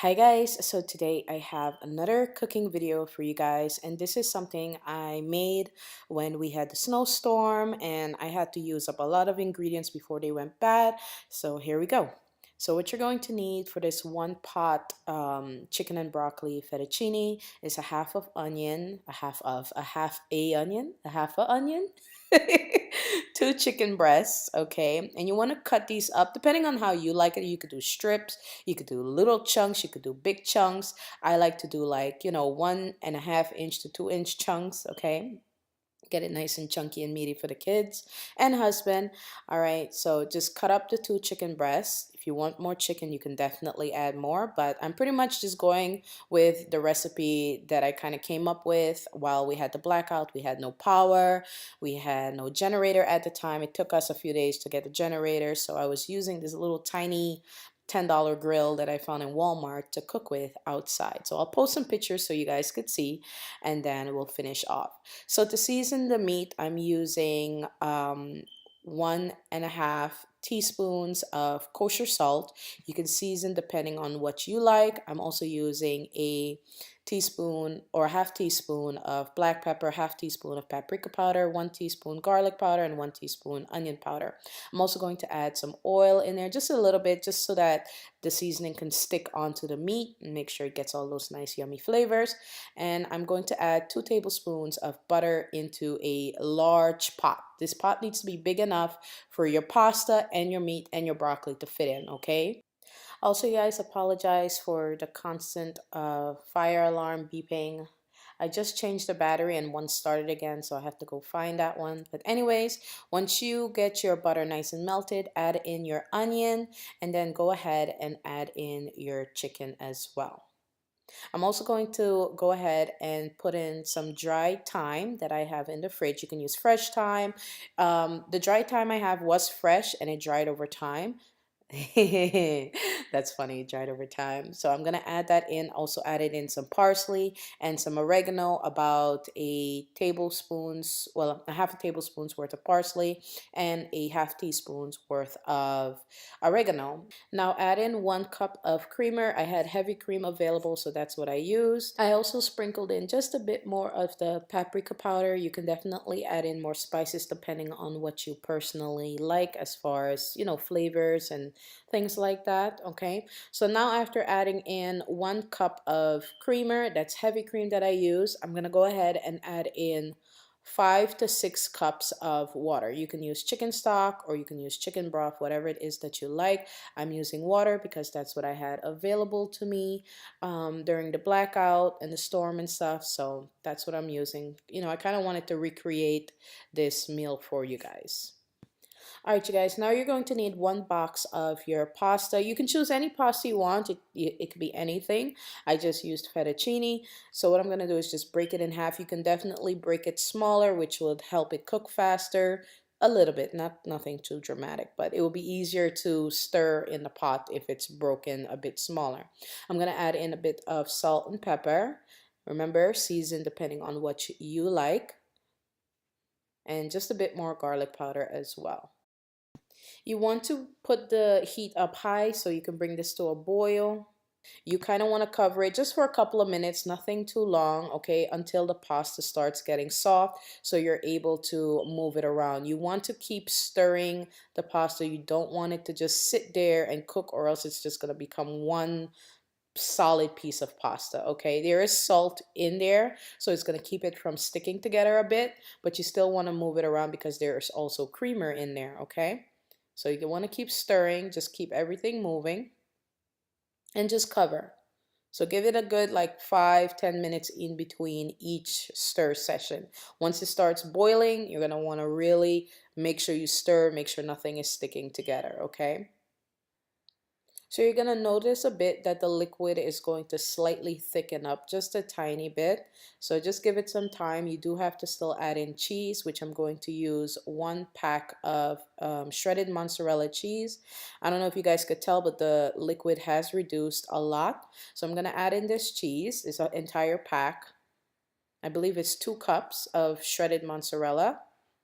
Hi guys, so today I have another cooking video for you guys, and this is something I made when we had the snowstorm and I had to use up a lot of ingredients before they went bad. So here we go. So what you're going to need for this one pot chicken and broccoli fettuccine is a half of onion, a half a onion, a half a onion, two chicken breasts, okay? And you want to cut these up depending on how you like it. You could do strips, you could do little chunks, you could do big chunks. I like to do like, 1.5 inch to 2 inch chunks, okay? Get it nice and chunky and meaty for the kids and husband. All right, so just cut up the two chicken breasts. If you want more chicken, you can definitely add more, but I'm pretty much just going with the recipe that I kind of came up with while we had the blackout. We had no power, we had no generator at the time. It took us a few days to get the generator, so I was using this little tiny $10 grill that I found in Walmart to cook with outside. So I'll post some pictures so you guys could see, and then we'll finish off. So to season the meat, I'm using 1.5 teaspoons of kosher salt. You can season depending on what you like. I'm also using a teaspoon or a half teaspoon of black pepper, half teaspoon of paprika powder, 1 teaspoon garlic powder, and 1 teaspoon onion powder. I'm also going to add some oil in there, just a little bit, just so that the seasoning can stick onto the meat and make sure it gets all those nice yummy flavors. And I'm going to add 2 tablespoons of butter into a large pot. This pot needs to be big enough for your pasta and your meat and your broccoli to fit in, okay? Also, guys, apologize for the constant fire alarm beeping. I just changed the battery and one started again, so I have to go find that one. But anyways, once you get your butter nice and melted, add in your onion and then go ahead and add in your chicken as well. I'm also going to go ahead and put in some dry thyme that I have in the fridge. You can use fresh thyme. The dry thyme I have was fresh and it dried over time. That's funny, dried over time. So I'm gonna add that in. Also added in some parsley and some oregano, about a half a tablespoon's worth of parsley and a half teaspoon's worth of oregano. Now add in 1 cup of creamer. I had heavy cream available, so that's what I used. I also sprinkled in just a bit more of the paprika powder. You can definitely add in more spices depending on what you personally like as far as, flavors and things like that, okay? So now after adding in 1 cup of creamer, that's heavy cream that I use, I'm gonna go ahead and add in 5 to 6 cups of water. You can use chicken stock or you can use chicken broth, whatever it is that you like. I'm using water because that's what I had available to me during the blackout and the storm and stuff. So that's what I'm using. I kind of wanted to recreate this meal for you guys. All right, you guys, now you're going to need 1 box of your pasta. You can choose any pasta you want. It could be anything. I just used fettuccine. So what I'm going to do is just break it in half. You can definitely break it smaller, which would help it cook faster. A little bit, nothing too dramatic, but it will be easier to stir in the pot if it's broken a bit smaller. I'm going to add in a bit of salt and pepper. Remember, season depending on what you like. And just a bit more garlic powder as well. You want to put the heat up high so you can bring this to a boil. You kind of want to cover it just for a couple of minutes, nothing too long, okay, until the pasta starts getting soft so you're able to move it around. You want to keep stirring the pasta. You don't want it to just sit there and cook, or else it's just going to become one solid piece of pasta, okay? There is salt in there, so it's going to keep it from sticking together a bit, but you still want to move it around because there's also creamer in there, okay? So you want to keep stirring, just keep everything moving and just cover. So give it a good like 5-10 minutes in between each stir session. Once it starts boiling, you're going to want to really make sure you stir, make sure nothing is sticking together, okay? So you're going to notice a bit that the liquid is going to slightly thicken up just a tiny bit. So just give it some time. You do have to still add in cheese, which I'm going to use 1 pack of shredded mozzarella cheese. I don't know if you guys could tell, but the liquid has reduced a lot. So I'm going to add in this cheese, this entire pack. I believe it's 2 cups of shredded mozzarella.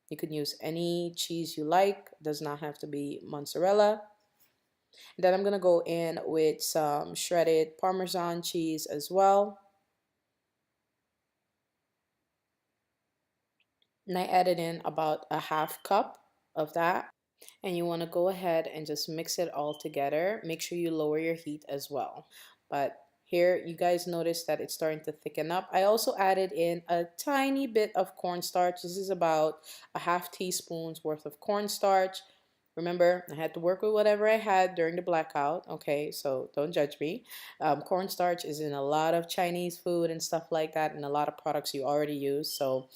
You can use any cheese you like. It does not have to be mozzarella. Then I'm gonna go in with some shredded Parmesan cheese as well. And I added in about a half cup of that. And you want to go ahead and just mix it all together. Make sure you lower your heat as well. But here you guys notice that it's starting to thicken up. I also added in a tiny bit of cornstarch. This is about a half teaspoon's worth of cornstarch. Remember, I had to work with whatever I had during the blackout. Okay, so don't judge me. Cornstarch is in a lot of Chinese food and stuff like that, and a lot of products you already use. So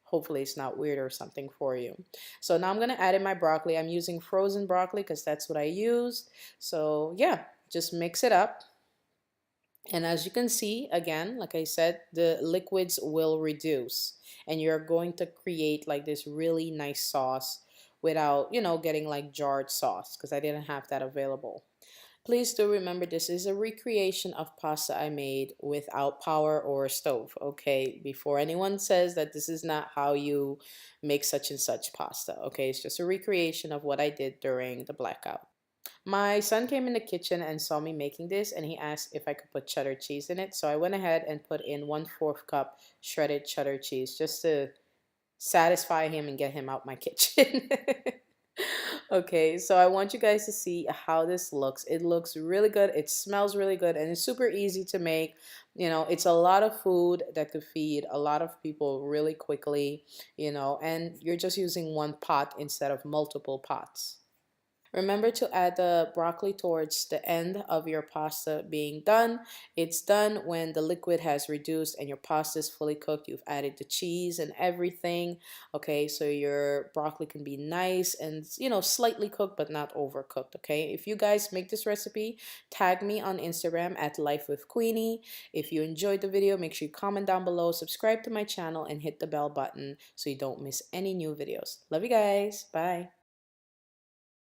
hopefully it's not weird or something for you. So now I'm going to add in my broccoli. I'm using frozen broccoli because that's what I used. So yeah, just mix it up. And as you can see, again, like I said, the liquids will reduce and you're going to create like this really nice sauce without, getting like jarred sauce because I didn't have that available. Please do remember this is a recreation of pasta I made without power or a stove, okay? Before anyone says that this is not how you make such and such pasta, okay? It's just a recreation of what I did during the blackout. My son came in the kitchen and saw me making this and he asked if I could put cheddar cheese in it. So I went ahead and put in 1/4 cup shredded cheddar cheese just to satisfy him and get him out my kitchen. Okay, so I want you guys to see how this looks. It looks really good. It smells really good and it's super easy to make. It's a lot of food that could feed a lot of people really quickly, and you're just using one pot instead of multiple pots. Remember to add the broccoli towards the end of your pasta being done. It's done when the liquid has reduced and your pasta is fully cooked. You've added the cheese and everything. Okay, so your broccoli can be nice and, slightly cooked but not overcooked. Okay, if you guys make this recipe, tag me on Instagram at Life with Queenie. If you enjoyed the video, make sure you comment down below, subscribe to my channel, and hit the bell button so you don't miss any new videos. Love you guys. Bye.